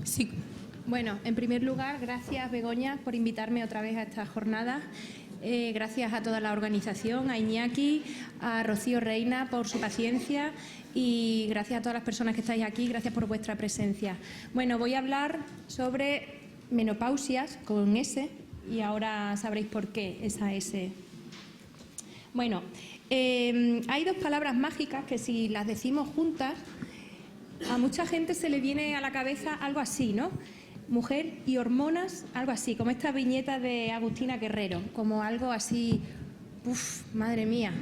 Sí. Bueno, en primer lugar, gracias Begoña por invitarme otra vez a esta jornada. Gracias a toda la organización, a Iñaki, a Rocío Reina por su paciencia y gracias a todas las personas que estáis aquí, gracias por vuestra presencia. Bueno, voy a hablar sobre menopausias con S y ahora sabréis por qué esa S. Bueno, hay dos palabras mágicas que si las decimos juntas, a mucha gente se le viene a la cabeza algo así, ¿no? Mujer y hormonas, algo así, como esta viñeta de Agustina Guerrero, como algo así, ¡uf! Madre mía,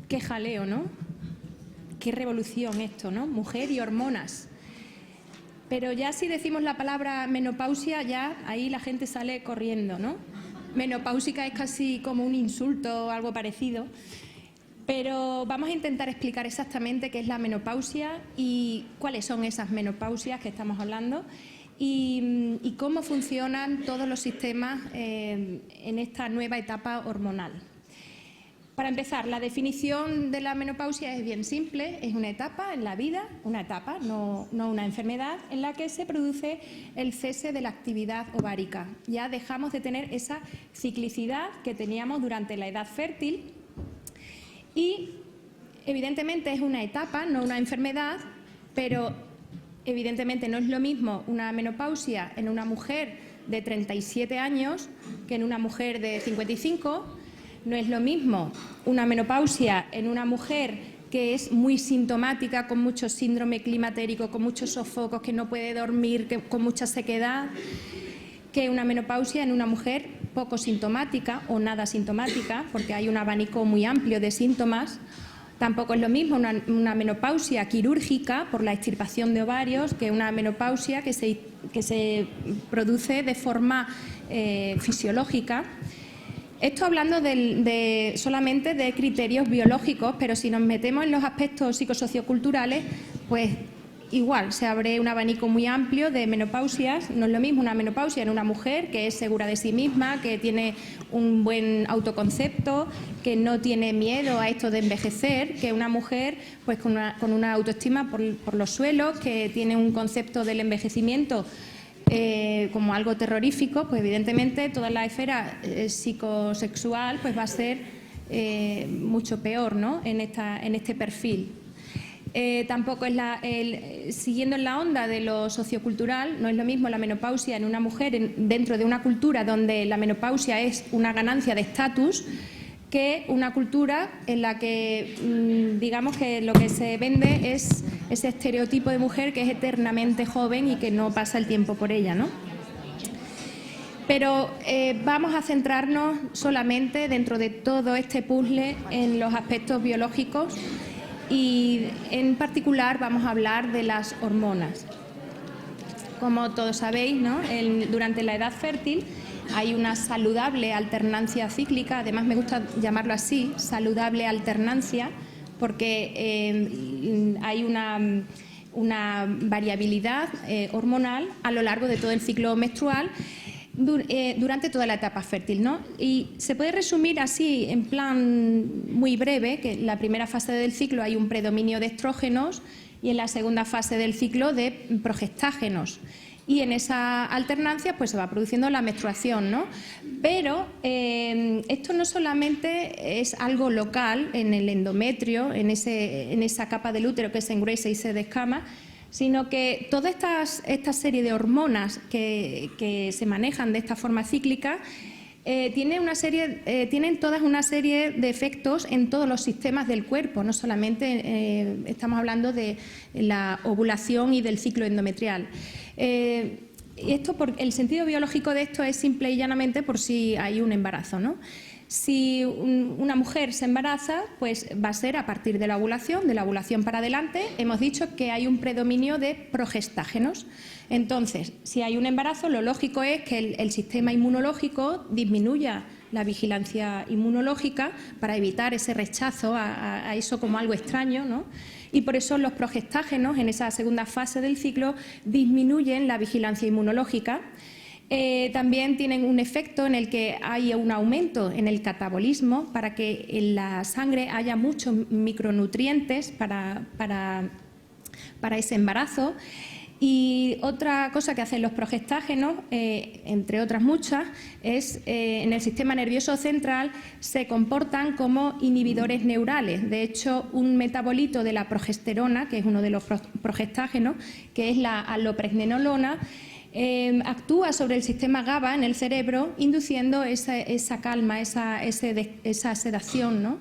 qué jaleo, ¿no? Qué revolución esto, ¿no? Mujer y hormonas. Pero ya si decimos la palabra menopausia, ya ahí la gente sale corriendo, ¿no? Menopáusica es casi como un insulto o algo parecido. Pero vamos a intentar explicar exactamente qué es la menopausia y cuáles son esas menopausias que estamos hablando y cómo funcionan todos los sistemas en esta nueva etapa hormonal. Para empezar, la definición de la menopausia es bien simple, es una etapa en la vida, una etapa, no una enfermedad, en la que se produce el cese de la actividad ovárica. Ya dejamos de tener esa ciclicidad que teníamos durante la edad fértil y evidentemente es una etapa, no una enfermedad, pero evidentemente no es lo mismo una menopausia en una mujer de 37 años que en una mujer de 55. No es lo mismo una menopausia en una mujer que es muy sintomática, con mucho síndrome climatérico, con muchos sofocos, que no puede dormir, con mucha sequedad, que una menopausia en una mujer poco sintomática o nada sintomática, porque hay un abanico muy amplio de síntomas. Tampoco es lo mismo una menopausia quirúrgica por la extirpación de ovarios que una menopausia que se produce de forma fisiológica. Esto hablando solamente de criterios biológicos, pero si nos metemos en los aspectos psicosocioculturales, pues igual se abre un abanico muy amplio de menopausias. No es lo mismo una menopausia en una mujer que es segura de sí misma, que tiene un buen autoconcepto, que no tiene miedo a esto de envejecer, que una mujer pues con una autoestima por los suelos, que tiene un concepto del envejecimiento como algo terrorífico. Pues evidentemente toda la esfera psicosexual pues va a ser mucho peor, ¿no? en este perfil. Tampoco es siguiendo en la onda de lo sociocultural, no es lo mismo la menopausia en una mujer dentro de una cultura donde la menopausia es una ganancia de estatus que una cultura en la que digamos que lo que se vende es ese estereotipo de mujer que es eternamente joven y que no pasa el tiempo por ella, ¿no? Pero vamos a centrarnos solamente dentro de todo este puzzle en los aspectos biológicos y en particular vamos a hablar de las hormonas. Como todos sabéis, ¿no? Durante la edad fértil hay una saludable alternancia cíclica, además me gusta llamarlo así, saludable alternancia, porque hay una variabilidad hormonal a lo largo de todo el ciclo menstrual durante toda la etapa fértil, ¿no? Y se puede resumir así, en plan muy breve, que en la primera fase del ciclo hay un predominio de estrógenos y en la segunda fase del ciclo de progestágenos. Y en esa alternancia pues se va produciendo la menstruación, ¿no? Pero esto no solamente es algo local en el endometrio, en esa capa del útero que se engruesa y se descama, sino que toda esta serie de hormonas que se manejan de esta forma cíclica tienen todas una serie de efectos en todos los sistemas del cuerpo, no solamente estamos hablando de la ovulación y del ciclo endometrial. El sentido biológico de esto es simple y llanamente por si hay un embarazo, ¿no? Si una mujer se embaraza, pues va a ser a partir de la ovulación para adelante. Hemos dicho que hay un predominio de progestágenos. Entonces, si hay un embarazo, lo lógico es que el sistema inmunológico disminuya la vigilancia inmunológica para evitar ese rechazo a eso como algo extraño, ¿no? Y por eso los progestágenos en esa segunda fase del ciclo disminuyen la vigilancia inmunológica. También tienen un efecto en el que hay un aumento en el catabolismo para que en la sangre haya muchos micronutrientes para ese embarazo. Y otra cosa que hacen los progestágenos, entre otras muchas, es en el sistema nervioso central se comportan como inhibidores neurales. De hecho, un metabolito de la progesterona, que es uno de los progestágenos, que es la alopregnenolona, actúa sobre el sistema GABA en el cerebro, induciendo esa calma, esa sedación, ¿no?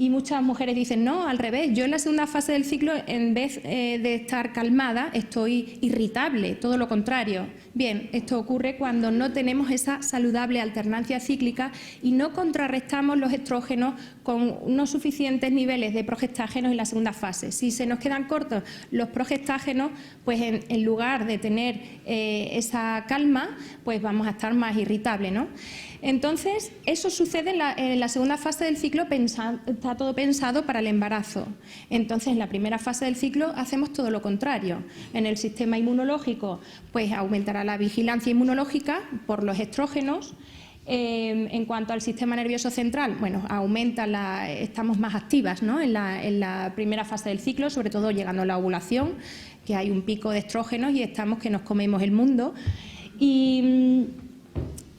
Y muchas mujeres dicen, no, al revés, yo en la segunda fase del ciclo, en vez de estar calmada, estoy irritable, todo lo contrario. Bien, esto ocurre cuando no tenemos esa saludable alternancia cíclica y no contrarrestamos los estrógenos con unos suficientes niveles de progestágenos en la segunda fase. Si se nos quedan cortos los progestágenos, pues en lugar de tener esa calma, pues vamos a estar más irritables, ¿no? Entonces, eso sucede en la segunda fase del ciclo, está todo pensado para el embarazo. Entonces, en la primera fase del ciclo hacemos todo lo contrario. En el sistema inmunológico, pues aumentará la vigilancia inmunológica por los estrógenos. En cuanto al sistema nervioso central, bueno, estamos más activas, ¿no? en la primera fase del ciclo, sobre todo llegando a la ovulación, que hay un pico de estrógenos y estamos que nos comemos el mundo.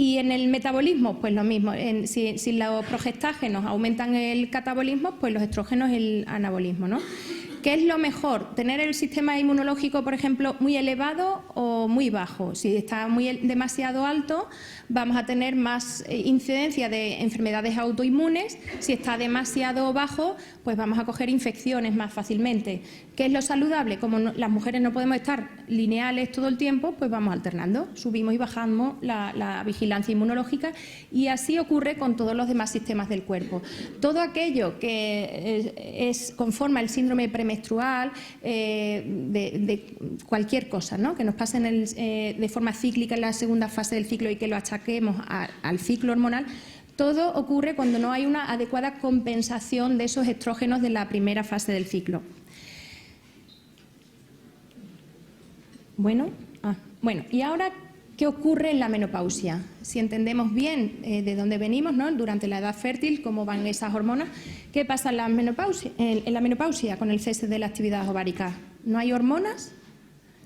Y en el metabolismo, pues lo mismo. Si los progestágenos aumentan el catabolismo, pues los estrógenos el anabolismo, ¿no? ¿Qué es lo mejor? ¿Tener el sistema inmunológico, por ejemplo, muy elevado o muy bajo? Si está demasiado alto, vamos a tener más incidencia de enfermedades autoinmunes. Si está demasiado bajo, pues vamos a coger infecciones más fácilmente. ¿Qué es lo saludable? Como las mujeres no podemos estar lineales todo el tiempo, pues vamos alternando. Subimos y bajamos la vigilancia inmunológica y así ocurre con todos los demás sistemas del cuerpo. Todo aquello que conforma el síndrome premenstrual, de cualquier cosa, ¿no? Que nos pase de forma cíclica en la segunda fase del ciclo y que lo achaquemos al ciclo hormonal, todo ocurre cuando no hay una adecuada compensación de esos estrógenos de la primera fase del ciclo. Bueno, y ahora, ¿qué ocurre en la menopausia? Si entendemos bien de dónde venimos, ¿no? Durante la edad fértil, cómo van esas hormonas, ¿qué pasa en la menopausia con el cese de la actividad ovárica? ¿No hay hormonas?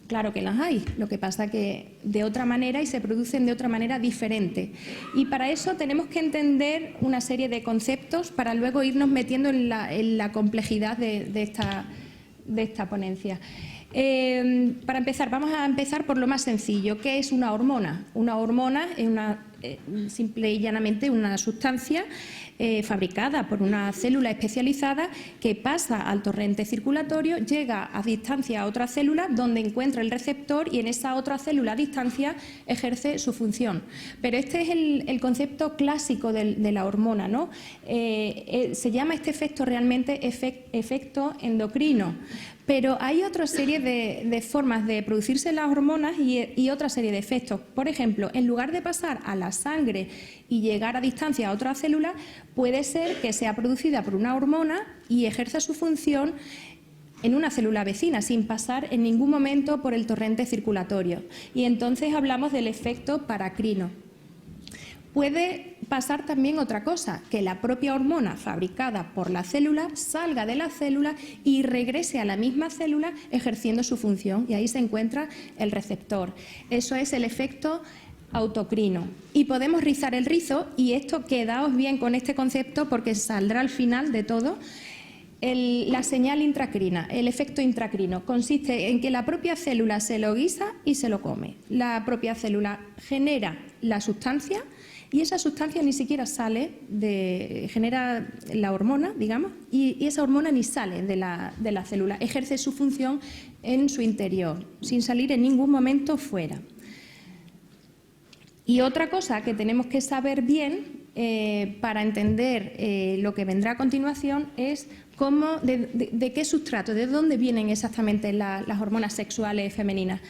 Claro que las hay, lo que pasa que de otra manera y se producen de otra manera diferente. Y para eso tenemos que entender una serie de conceptos para luego irnos metiendo en la complejidad de esta ponencia. Para empezar, vamos a empezar por lo más sencillo. ¿Qué es una hormona? Una hormona es simple y llanamente una sustancia fabricada por una célula especializada que pasa al torrente circulatorio, llega a distancia a otra célula donde encuentra el receptor y en esa otra célula a distancia ejerce su función. Pero este es el concepto clásico de la hormona, ¿no? Se llama este efecto realmente efecto endocrino. Pero hay otra serie de formas de producirse las hormonas y otra serie de efectos. Por ejemplo, en lugar de pasar a la sangre y llegar a distancia a otra célula, puede ser que sea producida por una hormona y ejerza su función en una célula vecina, sin pasar en ningún momento por el torrente circulatorio. Y entonces hablamos del efecto paracrino. Puede pasar también otra cosa, que la propia hormona fabricada por la célula salga de la célula y regrese a la misma célula ejerciendo su función, y ahí se encuentra el receptor. Eso es el efecto autocrino. Y podemos rizar el rizo, y esto quedaos bien con este concepto porque saldrá al final de todo. La señal intracrina, el efecto intracrino, consiste en que la propia célula se lo guisa y se lo come. La propia célula genera la sustancia y esa sustancia ni siquiera genera la hormona, digamos, y esa hormona ni sale de la célula, ejerce su función en su interior, sin salir en ningún momento fuera. Y otra cosa que tenemos que saber bien para entender lo que vendrá a continuación es de qué sustrato, de dónde vienen exactamente las hormonas sexuales femeninas.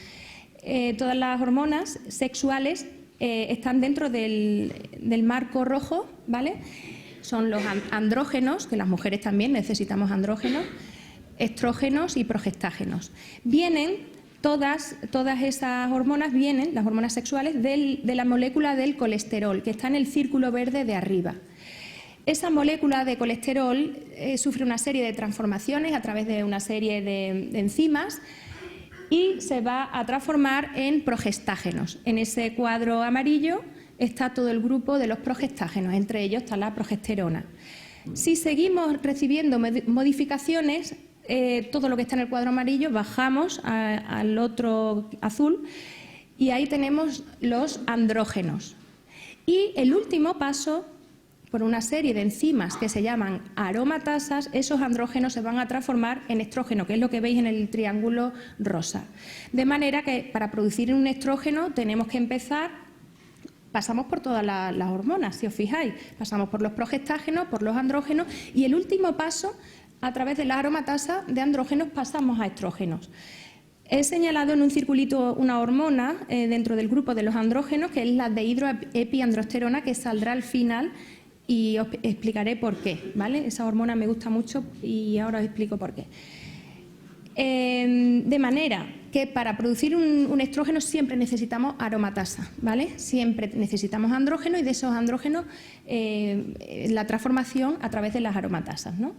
Todas las hormonas sexuales están dentro del marco rojo, ¿vale? Son los andrógenos, que las mujeres también necesitamos andrógenos, estrógenos y progestágenos. Todas esas hormonas vienen, las hormonas sexuales, de la molécula del colesterol, que está en el círculo verde de arriba. Esa molécula de colesterol sufre una serie de transformaciones a través de una serie de enzimas y se va a transformar en progestágenos. En ese cuadro amarillo está todo el grupo de los progestágenos, entre ellos está la progesterona. Si seguimos recibiendo modificaciones, todo lo que está en el cuadro amarillo, bajamos al otro azul y ahí tenemos los andrógenos. Y el último paso, por una serie de enzimas que se llaman aromatasas, esos andrógenos se van a transformar en estrógeno, que es lo que veis en el triángulo rosa. De manera que para producir un estrógeno tenemos que empezar. Pasamos por todas las hormonas, si os fijáis. Pasamos por los progestágenos, por los andrógenos y el último paso, a través de la aromatasa de andrógenos, pasamos a estrógenos. He señalado en un circulito una hormona dentro del grupo de los andrógenos, que es la dehidroepiandrosterona, que saldrá al final y os explicaré por qué, ¿vale? Esa hormona me gusta mucho y ahora os explico por qué. De manera que para producir un estrógeno siempre necesitamos aromatasa, ¿vale? Siempre necesitamos andrógenos y de esos andrógenos la transformación a través de las aromatasas, ¿no?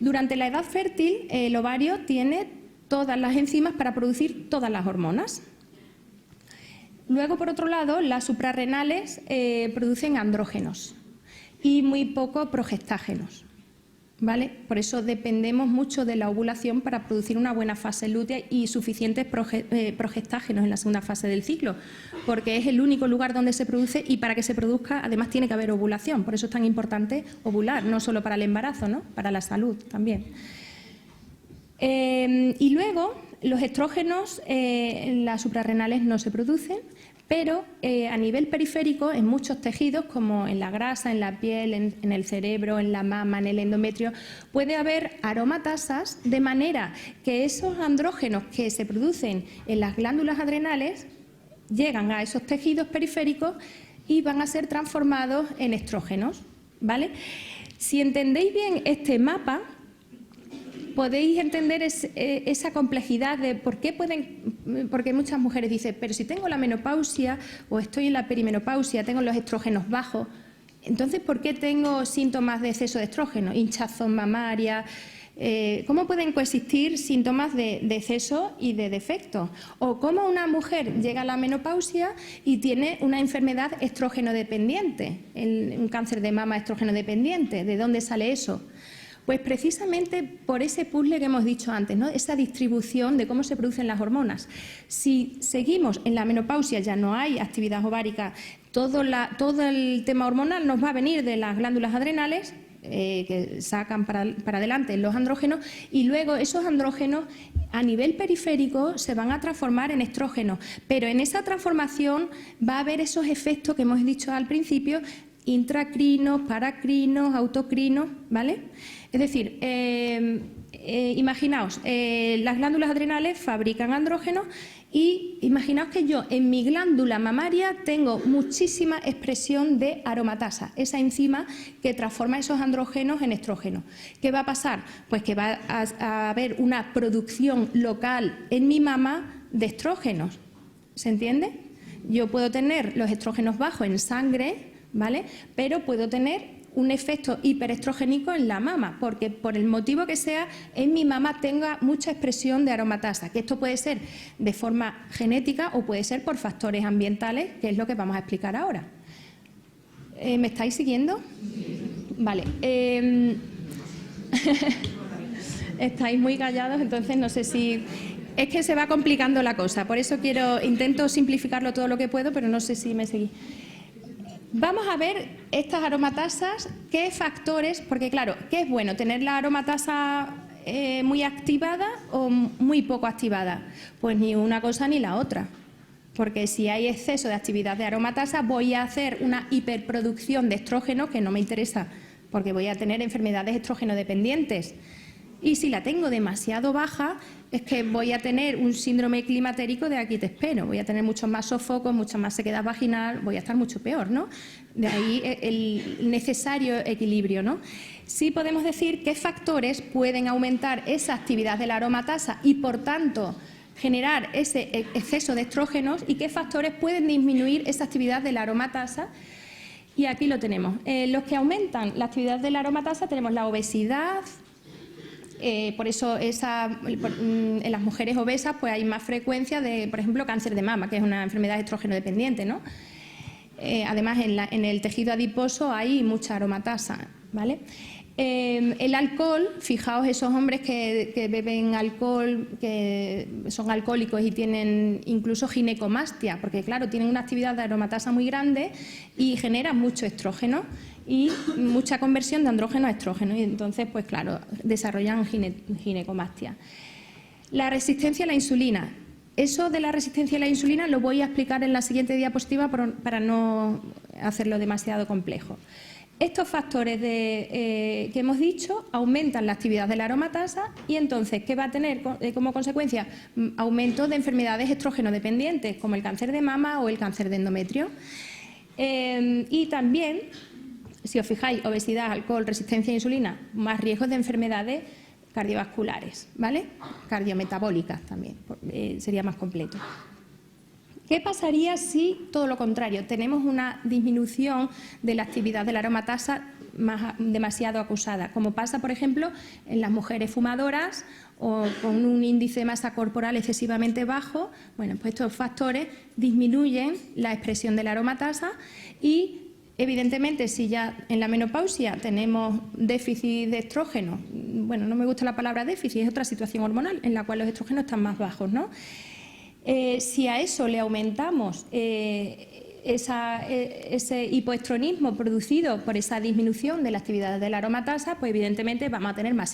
Durante la edad fértil el ovario tiene todas las enzimas para producir todas las hormonas. Luego, por otro lado, las suprarrenales producen andrógenos y muy poco progestágenos, ¿vale? Por eso dependemos mucho de la ovulación para producir una buena fase lútea y suficientes progestágenos en la segunda fase del ciclo, porque es el único lugar donde se produce y para que se produzca además tiene que haber ovulación. Por eso es tan importante ovular, no solo para el embarazo, ¿no? Para la salud también. Y luego los estrógenos, las suprarrenales no se producen, pero a nivel periférico, en muchos tejidos, como en la grasa, en la piel, en el cerebro, en la mama, en el endometrio, puede haber aromatasas, de manera que esos andrógenos que se producen en las glándulas adrenales llegan a esos tejidos periféricos y van a ser transformados en estrógenos, ¿vale? Si entendéis bien este mapa, podéis entender esa complejidad de porque muchas mujeres dicen, pero si tengo la menopausia o estoy en la perimenopausia, tengo los estrógenos bajos, entonces ¿por qué tengo síntomas de exceso de estrógeno, hinchazón mamaria? ¿Cómo pueden coexistir síntomas de exceso y de defecto? O cómo una mujer llega a la menopausia y tiene una enfermedad estrógeno dependiente, un cáncer de mama estrógeno dependiente, ¿de dónde sale eso? Pues precisamente por ese puzzle que hemos dicho antes, ¿no? Esa distribución de cómo se producen las hormonas. Si seguimos en la menopausia, ya no hay actividad ovárica, todo el tema hormonal nos va a venir de las glándulas adrenales, que sacan para adelante los andrógenos, y luego esos andrógenos a nivel periférico se van a transformar en estrógenos. Pero en esa transformación va a haber esos efectos que hemos dicho al principio, intracrinos, paracrinos, autocrinos, ¿vale? Es decir, imaginaos, las glándulas adrenales fabrican andrógenos y imaginaos que yo en mi glándula mamaria tengo muchísima expresión de aromatasa, esa enzima que transforma esos andrógenos en estrógenos. ¿Qué va a pasar? Pues que va a haber una producción local en mi mama de estrógenos. ¿Se entiende? Yo puedo tener los estrógenos bajos en sangre, ¿vale? Pero puedo tener un efecto hiperestrogénico en la mama, porque por el motivo que sea, en mi mama tenga mucha expresión de aromatasa, que esto puede ser de forma genética o puede ser por factores ambientales, que es lo que vamos a explicar ahora. ¿Me estáis siguiendo? Vale. Estáis muy callados, entonces no sé si... Es que se va complicando la cosa, por eso intento simplificarlo todo lo que puedo, pero no sé si me seguís. Vamos a ver estas aromatasas, qué factores, porque claro, ¿qué es bueno? ¿Tener la aromatasa muy activada o muy poco activada? Pues ni una cosa ni la otra, porque si hay exceso de actividad de aromatasa voy a hacer una hiperproducción de estrógeno que no me interesa, porque voy a tener enfermedades estrógeno dependientes. Y si la tengo demasiado baja, es que voy a tener un síndrome climatérico de aquí te espero. Voy a tener muchos más sofocos, mucha más sequedad vaginal, voy a estar mucho peor, ¿no? De ahí el necesario equilibrio, ¿no? Sí podemos decir qué factores pueden aumentar esa actividad de la aromatasa y, por tanto, generar ese exceso de estrógenos y qué factores pueden disminuir esa actividad de la aromatasa. Y aquí lo tenemos. Los que aumentan la actividad de la aromatasa tenemos la obesidad, Por eso en las mujeres obesas pues hay más frecuencia de, por ejemplo, cáncer de mama, que es una enfermedad estrógeno dependiente, ¿no? Además, en el tejido adiposo hay mucha aromatasa, ¿vale? El alcohol, fijaos esos hombres que beben alcohol, que son alcohólicos y tienen incluso ginecomastia, porque claro, tienen una actividad de aromatasa muy grande y generan mucho estrógeno y mucha conversión de andrógeno a estrógeno, y entonces pues claro, desarrollan ginecomastia. La resistencia a la insulina. Eso de la resistencia a la insulina lo voy a explicar en la siguiente diapositiva para no hacerlo demasiado complejo. Estos factores que hemos dicho aumentan la actividad de la aromatasa y entonces, ¿qué va a tener como consecuencia? Aumento de enfermedades estrógeno dependientes, como el cáncer de mama o el cáncer de endometrio. Y también, si os fijáis, obesidad, alcohol, resistencia a insulina, más riesgos de enfermedades cardiovasculares, ¿vale? Cardiometabólicas también, sería más completo. ¿Qué pasaría si, todo lo contrario, tenemos una disminución de la actividad de la aromatasa demasiado acusada? Como pasa, por ejemplo, en las mujeres fumadoras o con un índice de masa corporal excesivamente bajo. Bueno, pues estos factores disminuyen la expresión de la aromatasa y, evidentemente, si ya en la menopausia tenemos déficit de estrógeno, bueno, no me gusta la palabra déficit, es otra situación hormonal en la cual los estrógenos están más bajos, ¿no? Si a eso le aumentamos ese hipoestronismo producido por esa disminución de la actividad de la aromatasa, pues evidentemente vamos a tener más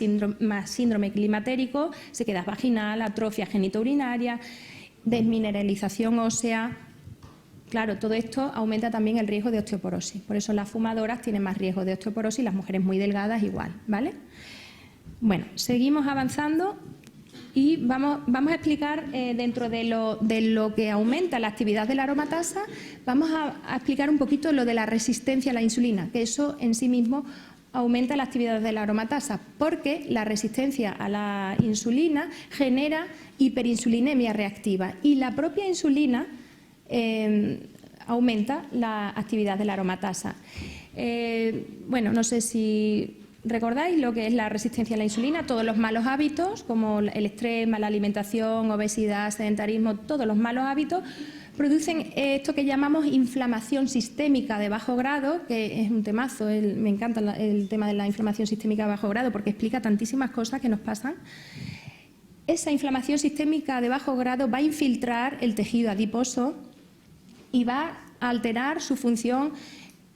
síndrome climatérico, sequedad vaginal, atrofia genitourinaria, desmineralización ósea. Claro, todo esto aumenta también el riesgo de osteoporosis. Por eso las fumadoras tienen más riesgo de osteoporosis y las mujeres muy delgadas igual, ¿vale? Bueno, seguimos avanzando. Y vamos a explicar, dentro de lo que aumenta la actividad de la aromatasa, vamos a explicar un poquito lo de la resistencia a la insulina, que eso en sí mismo aumenta la actividad de la aromatasa, porque la resistencia a la insulina genera hiperinsulinemia reactiva y la propia insulina aumenta la actividad de la aromatasa. Bueno, no sé si ¿recordáis lo que es la resistencia a la insulina? Todos los malos hábitos, como el estrés, mala alimentación, obesidad, sedentarismo, todos los malos hábitos producen esto que llamamos inflamación sistémica de bajo grado, que es un temazo, me encanta el tema de la inflamación sistémica de bajo grado porque explica tantísimas cosas que nos pasan. Esa inflamación sistémica de bajo grado va a infiltrar el tejido adiposo y va a alterar su función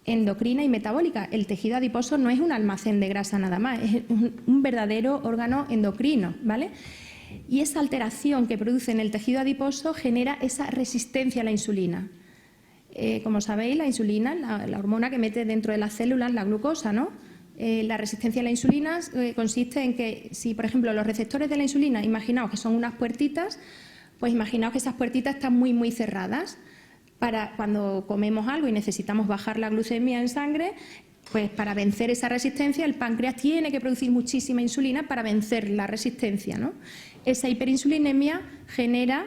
endocrina y metabólica. El tejido adiposo no es un almacén de grasa nada más, es un verdadero órgano endocrino, ¿vale? Y esa alteración que produce en el tejido adiposo genera esa resistencia a la insulina. Como sabéis, la insulina, la hormona que mete dentro de las células la glucosa, ¿no? La resistencia a la insulina consiste en que si, por ejemplo, los receptores de la insulina, imaginaos que son unas puertitas, pues imaginaos que esas puertitas están muy, muy cerradas. Para cuando comemos algo y necesitamos bajar la glucemia en sangre, pues para vencer esa resistencia el páncreas tiene que producir muchísima insulina para vencer la resistencia, ¿no? Esa hiperinsulinemia genera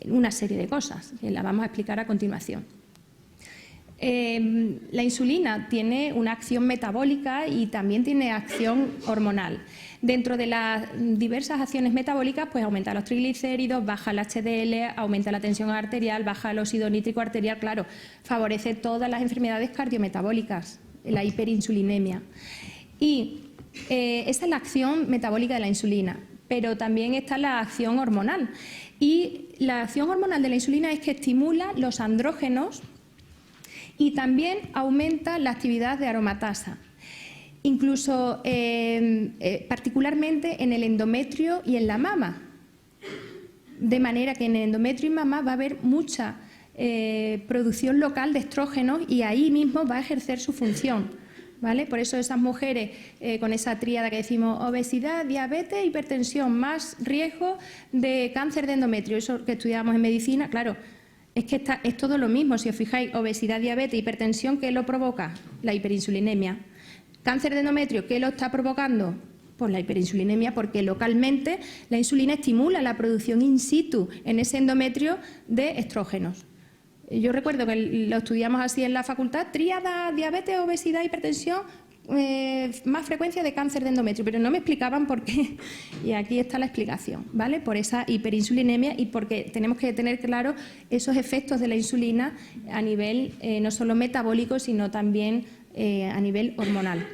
una serie de cosas que la vamos a explicar a continuación. La insulina tiene una acción metabólica y también tiene acción hormonal. Dentro de las diversas acciones metabólicas, pues aumenta los triglicéridos, baja el HDL, aumenta la tensión arterial, baja el óxido nítrico arterial, claro, favorece todas las enfermedades cardiometabólicas, la hiperinsulinemia. Y esa es la acción metabólica de la insulina, pero también está la acción hormonal. Y la acción hormonal de la insulina es que estimula los andrógenos y también aumenta la actividad de aromatasa. Incluso particularmente en el endometrio y en la mama, de manera que en el endometrio y mama va a haber mucha producción local de estrógenos y ahí mismo va a ejercer su función, ¿vale? Por eso esas mujeres con esa tríada que decimos obesidad, diabetes, hipertensión, más riesgo de cáncer de endometrio, eso que estudiamos en medicina, claro, es que es todo lo mismo. Si os fijáis, obesidad, diabetes, hipertensión, ¿qué lo provoca? La hiperinsulinemia. Cáncer de endometrio, ¿qué lo está provocando? Pues la hiperinsulinemia, porque localmente la insulina estimula la producción in situ en ese endometrio de estrógenos. Yo recuerdo que lo estudiamos así en la facultad, tríada, diabetes, obesidad, hipertensión, más frecuencia de cáncer de endometrio, pero no me explicaban por qué, y aquí está la explicación, ¿vale? Por esa hiperinsulinemia y porque tenemos que tener claro esos efectos de la insulina a nivel no solo metabólico, sino también a nivel hormonal.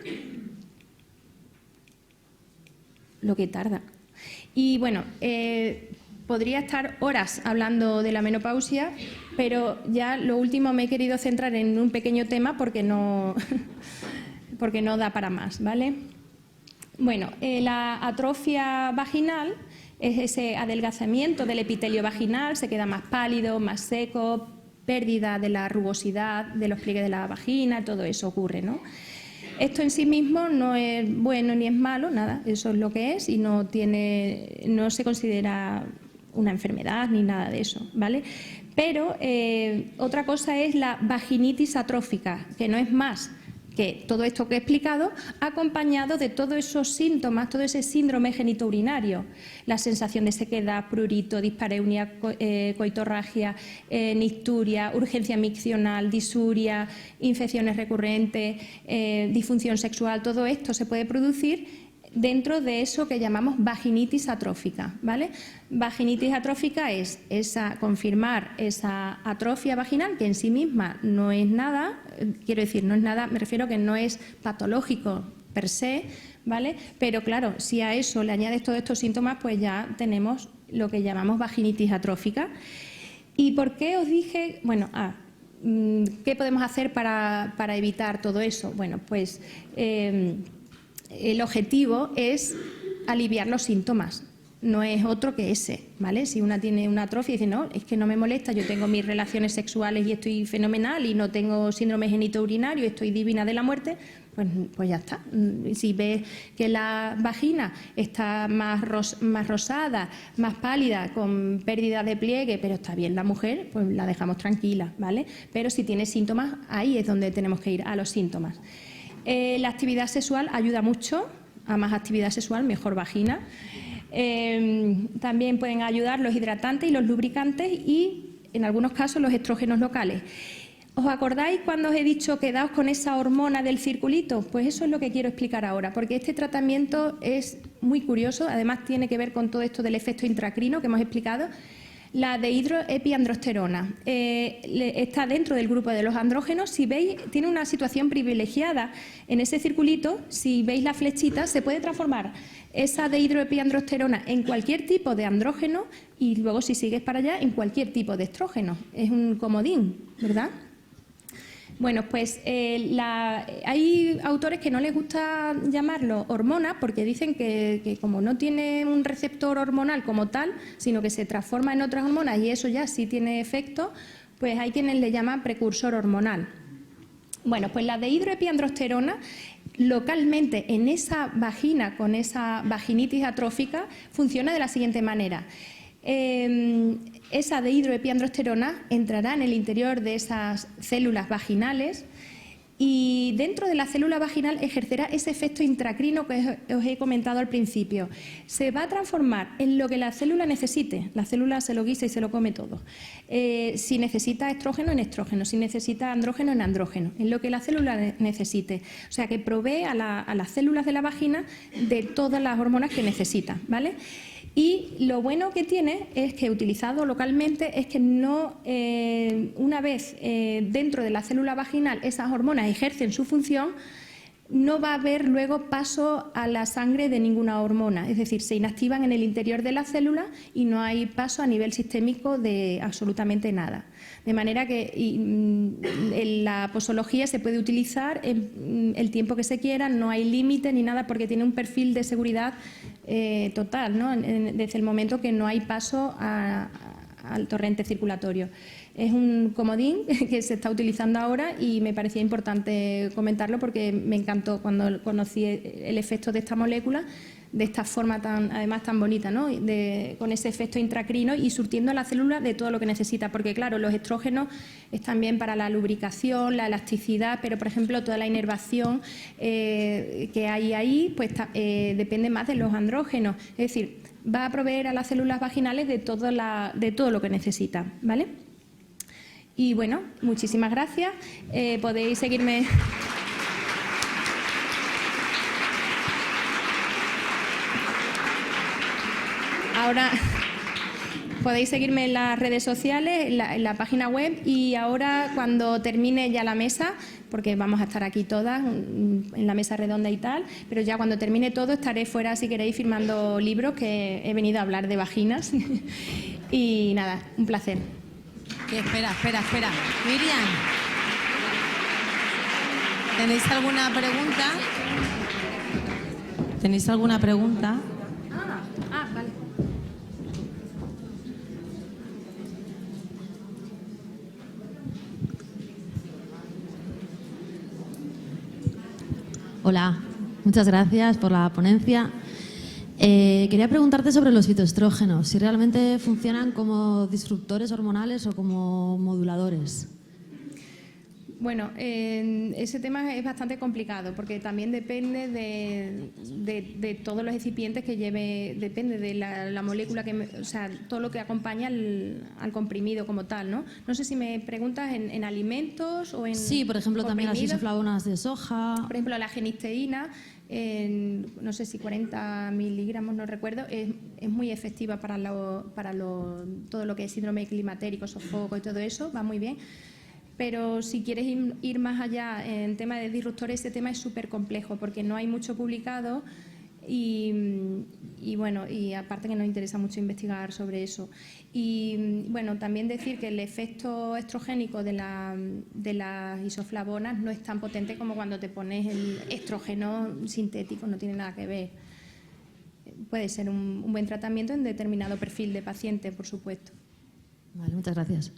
Lo que tarda. Y bueno, podría estar horas hablando de la menopausia, pero ya lo último me he querido centrar en un pequeño tema porque no da para más, ¿vale? Bueno, la atrofia vaginal es ese adelgazamiento del epitelio vaginal, se queda más pálido, más seco, pérdida de la rugosidad de los pliegues de la vagina, todo eso ocurre, ¿no? Esto en sí mismo no es bueno ni es malo, nada, eso es lo que es y no se considera una enfermedad ni nada de eso, ¿vale? Pero otra cosa es la vaginitis atrófica, que no es más que todo esto que he explicado, acompañado de todos esos síntomas, todo ese síndrome genitourinario, la sensación de sequedad, prurito, dispareunia, coitorragia, nicturia, urgencia miccional, disuria, infecciones recurrentes, disfunción sexual, todo esto se puede producir dentro de eso que llamamos vaginitis atrófica, ¿vale? Vaginitis atrófica es confirmar esa atrofia vaginal que en sí misma no es nada, quiero decir, no es nada, me refiero a que no es patológico per se, ¿vale? Pero claro, si a eso le añades todos estos síntomas, pues ya tenemos lo que llamamos vaginitis atrófica. ¿Y por qué os dije, bueno, qué podemos hacer para evitar todo eso? Bueno, pues el objetivo es aliviar los síntomas, no es otro que ese, ¿vale? Si una tiene una atrofia y dice, no, es que no me molesta, yo tengo mis relaciones sexuales y estoy fenomenal y no tengo síndrome genitourinario y estoy divina de la muerte, pues ya está. Si ves que la vagina está más rosada, más pálida, con pérdida de pliegue, pero está bien la mujer, pues la dejamos tranquila, ¿vale? Pero si tiene síntomas, ahí es donde tenemos que ir, a los síntomas. La actividad sexual ayuda mucho, a más actividad sexual, mejor vagina. También pueden ayudar los hidratantes y los lubricantes y, en algunos casos, los estrógenos locales. ¿Os acordáis cuando os he dicho quedaos con esa hormona del circulito? Pues eso es lo que quiero explicar ahora, porque este tratamiento es muy curioso, además tiene que ver con todo esto del efecto intracrino que hemos explicado. La dehidroepiandrosterona está dentro del grupo de los andrógenos. Si veis, tiene una situación privilegiada en ese circulito. Si veis la flechita, se puede transformar esa dehidroepiandrosterona en cualquier tipo de andrógeno y luego, si sigues para allá, en cualquier tipo de estrógeno. Es un comodín, ¿verdad? Bueno, pues hay autores que no les gusta llamarlo hormona porque dicen que como no tiene un receptor hormonal como tal, sino que se transforma en otras hormonas y eso ya sí tiene efecto, pues hay quienes le llaman precursor hormonal. Bueno, pues la dehidroepiandrosterona localmente en esa vagina con esa vaginitis atrófica funciona de la siguiente manera. Esa dehidroepiandrosterona entrará en el interior de esas células vaginales y dentro de la célula vaginal ejercerá ese efecto intracrino que os he comentado al principio. Se va a transformar en lo que la célula necesite. La célula se lo guisa y se lo come todo. Si necesita estrógeno, en estrógeno. Si necesita andrógeno, en andrógeno. En lo que la célula necesite. O sea, que provee a las células de la vagina de todas las hormonas que necesita, ¿vale? Y lo bueno que tiene es que, utilizado localmente, es que no, una vez dentro de la célula vaginal esas hormonas ejercen su función, no va a haber luego paso a la sangre de ninguna hormona. Es decir, se inactivan en el interior de la célula y no hay paso a nivel sistémico de absolutamente nada. De manera que en la posología se puede utilizar el tiempo que se quiera, no hay límite ni nada porque tiene un perfil de seguridad total, ¿no? Desde el momento que no hay paso al torrente circulatorio. Es un comodín que se está utilizando ahora y me parecía importante comentarlo porque me encantó cuando conocí el efecto de esta molécula, de esta forma además tan bonita, ¿no? Con ese efecto intracrino y surtiendo a la célula de todo lo que necesita, porque claro, los estrógenos están bien para la lubricación, la elasticidad, pero por ejemplo toda la inervación que hay ahí pues depende más de los andrógenos, es decir, va a proveer a las células vaginales de todo lo que necesita, ¿vale? Y bueno, muchísimas gracias, podéis seguirme. ahora podéis seguirme en las redes sociales, en la página web, y ahora cuando termine ya la mesa, porque vamos a estar aquí todas en la mesa redonda y tal, pero ya cuando termine todo estaré fuera, si queréis, firmando libros, que he venido a hablar de vaginas. Y nada, un placer. Espera. Miriam, ¿tenéis alguna pregunta? ¿Tenéis alguna pregunta? Vale. Hola, muchas gracias por la ponencia. Quería preguntarte sobre los fitoestrógenos, si realmente funcionan como disruptores hormonales o como moduladores. Bueno, ese tema es bastante complicado porque también depende de todos los excipientes que lleve, depende de la molécula, o sea, todo lo que acompaña al comprimido como tal, ¿no? No sé si me preguntas en alimentos o en Sí, por ejemplo, también las comprimidos. isoflavonas de soja. Por ejemplo, la genisteína, no sé si 40 miligramos, no recuerdo, es muy efectiva para todo lo que es síndrome climatérico, sofoco y todo eso, va muy bien. Pero si quieres ir más allá en tema de disruptores, ese tema es súper complejo porque no hay mucho publicado y bueno, y aparte que nos interesa mucho investigar sobre eso. Y bueno, también decir que el efecto estrogénico de las isoflavonas no es tan potente como cuando te pones el estrógeno sintético, no tiene nada que ver. Puede ser un buen tratamiento en determinado perfil de paciente, por supuesto. Vale, muchas gracias.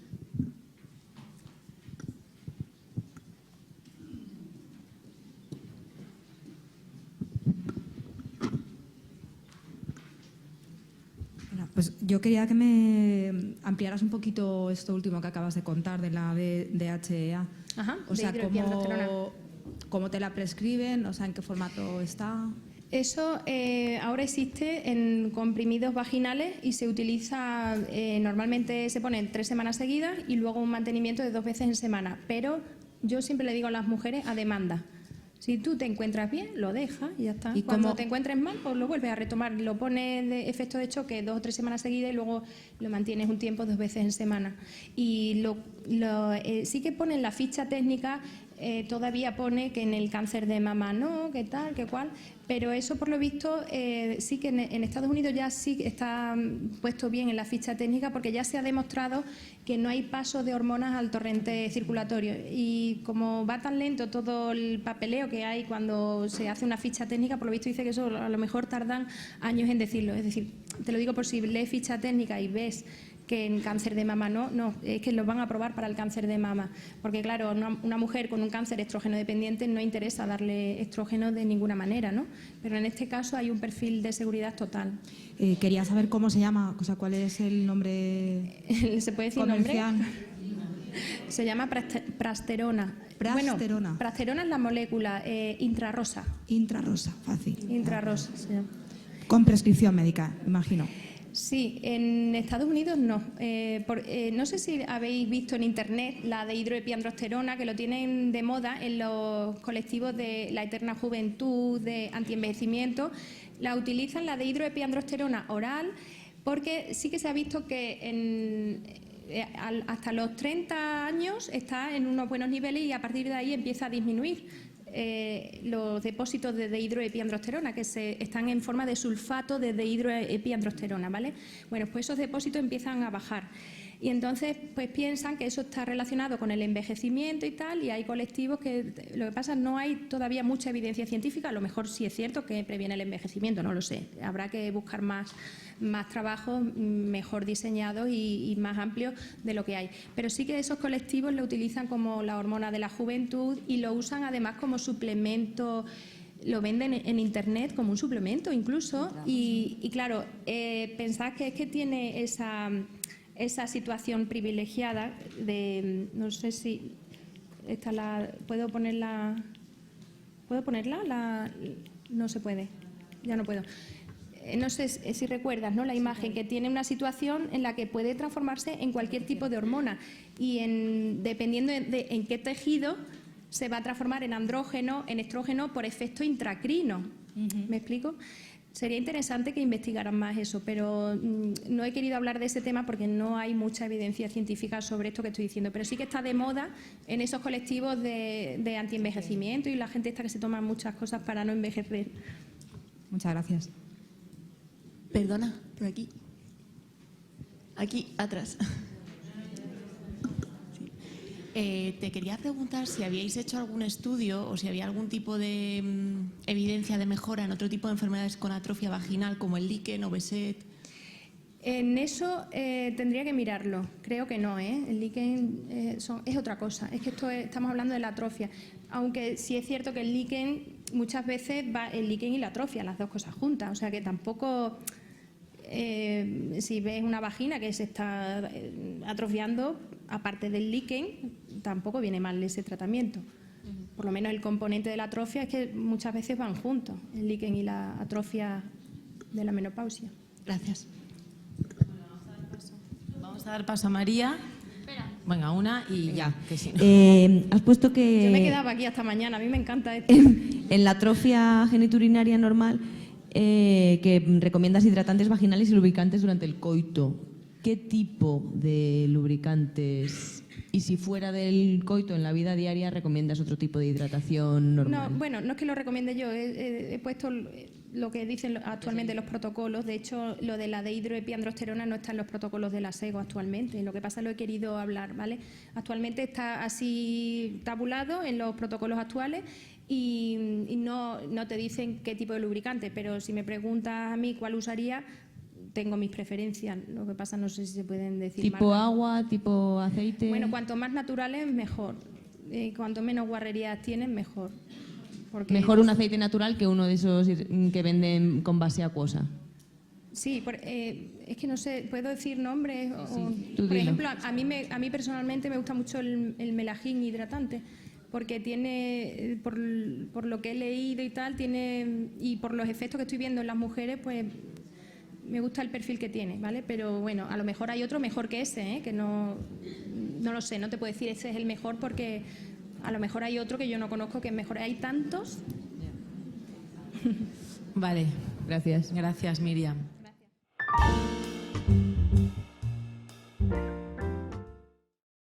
Pues yo quería que me ampliaras un poquito esto último que acabas de contar de la DHEA. Ajá, o sea, dihidroepiandrosterona. ¿cómo te la prescriben? O sea, ¿en qué formato está? Eso ahora existe en comprimidos vaginales y se utiliza, normalmente se pone 3 semanas seguidas y luego un mantenimiento de 2 veces en semana. Pero yo siempre le digo a las mujeres a demanda. Si tú te encuentras bien, lo dejas y ya está. ¿Y cuando cómo? te encuentres mal, pues lo vuelves a retomar. Lo pones de efecto de choque 2 o 3 semanas seguidas y luego lo mantienes un tiempo 2 veces en semana. Y sí que pone en la ficha técnica, todavía pone que en el cáncer de mama no, que tal, que cual, pero eso por lo visto sí que en Estados Unidos ya sí está puesto bien en la ficha técnica porque ya se ha demostrado que no hay paso de hormonas al torrente circulatorio y como va tan lento todo el papeleo que hay cuando se hace una ficha técnica, por lo visto dice que eso a lo mejor tardan años en decirlo, es decir, te lo digo por si lees ficha técnica y ves que en cáncer de mama no, es que lo van a aprobar para el cáncer de mama, porque claro, una mujer con un cáncer estrógeno dependiente no interesa darle estrógeno de ninguna manera, ¿no? Pero en este caso hay un perfil de seguridad total. Quería saber cómo se llama, o sea, cuál es el nombre ¿Se puede decir comercial? nombre? Se llama prasterona. Prasterona. Bueno, prasterona es la molécula intrarrosa. Intrarrosa, fácil. Intrarrosa se llama. Con prescripción médica, imagino. Sí, en Estados Unidos no. No sé si habéis visto en internet la de hidroepiandrosterona, que lo tienen de moda en los colectivos de la eterna juventud, de antienvejecimiento. La utilizan, la de hidroepiandrosterona oral, porque sí que se ha visto que hasta los 30 años está en unos buenos niveles y a partir de ahí empieza a disminuir. Los depósitos de dehidroepiandrosterona que están en forma de sulfato de dehidroepiandrosterona, ¿vale? Bueno, pues esos depósitos empiezan a bajar y entonces pues piensan que eso está relacionado con el envejecimiento y tal, y hay colectivos que lo que pasa no hay todavía mucha evidencia científica, a lo mejor sí es cierto que previene el envejecimiento, no lo sé, habrá que buscar más trabajos mejor diseñados y más amplios de lo que hay. Pero sí que esos colectivos lo utilizan como la hormona de la juventud y lo usan además como suplemento, lo venden en internet como un suplemento incluso y claro, pensad que es que tiene esa situación privilegiada de, no sé si ¿puedo ponerla? No se puede, ya no puedo. No sé si recuerdas, ¿no?, la imagen, que tiene una situación en la que puede transformarse en cualquier tipo de hormona y dependiendo de en qué tejido se va a transformar en andrógeno, en estrógeno por efecto intracrino. ¿Me explico? Sería interesante que investigaran más eso, pero no he querido hablar de ese tema porque no hay mucha evidencia científica sobre esto que estoy diciendo, pero sí que está de moda en esos colectivos de antienvejecimiento y la gente esta que se toma muchas cosas para no envejecer. Muchas gracias. Perdona, por aquí. Aquí, atrás. Te quería preguntar si habíais hecho algún estudio o si había algún tipo de evidencia de mejora en otro tipo de enfermedades con atrofia vaginal como el líquen o Behçet. En eso tendría que mirarlo. Creo que no, ¿eh? El líquen es otra cosa. Es que estamos hablando de la atrofia. Aunque sí es cierto que el líquen muchas veces va el líquen y la atrofia, las dos cosas juntas. O sea que tampoco, si ves una vagina que se está atrofiando, aparte del líquen, tampoco viene mal ese tratamiento. Por lo menos el componente de la atrofia es que muchas veces van juntos, el líquen y la atrofia de la menopausia. Gracias. Vamos a dar paso a María. Venga, una y ya. Que si no. Has puesto que Yo me quedaba aquí hasta mañana, a mí me encanta esto. en la atrofia geniturinaria normal que recomiendas hidratantes vaginales y lubricantes durante el coito. ¿Qué tipo de lubricantes? Y si fuera del coito en la vida diaria, ¿recomiendas otro tipo de hidratación normal? No, bueno, no es que lo recomiende yo, he puesto lo que dicen actualmente los protocolos. De hecho, lo de la dehidroepiandrosterona no está en los protocolos de la SEGO actualmente. Lo que pasa, lo he querido hablar, ¿vale? Actualmente está así tabulado en los protocolos actuales y no te dicen qué tipo de lubricante, pero si me preguntas a mí cuál usaría, tengo mis preferencias. Lo que pasa, no sé si se pueden decir. ¿Tipo marcas. agua, tipo aceite? Bueno, cuanto más naturales, mejor. Cuanto menos guarrerías tienen, mejor. Porque Mejor un aceite natural que uno de esos que venden con base acuosa. Sí, es que no sé, ¿puedo decir nombres? tú Por dilo. ejemplo, a mí personalmente me gusta mucho el Melagin hidratante, porque tiene, por lo que he leído y tal, y por los efectos que estoy viendo en las mujeres, pues me gusta el perfil que tiene, ¿vale? Pero bueno, a lo mejor hay otro mejor que ese, ¿eh? Que no lo sé, no te puedo decir ese es el mejor porque a lo mejor hay otro que yo no conozco que es mejor. Hay tantos. Vale, Gracias. gracias, Miriam. Gracias.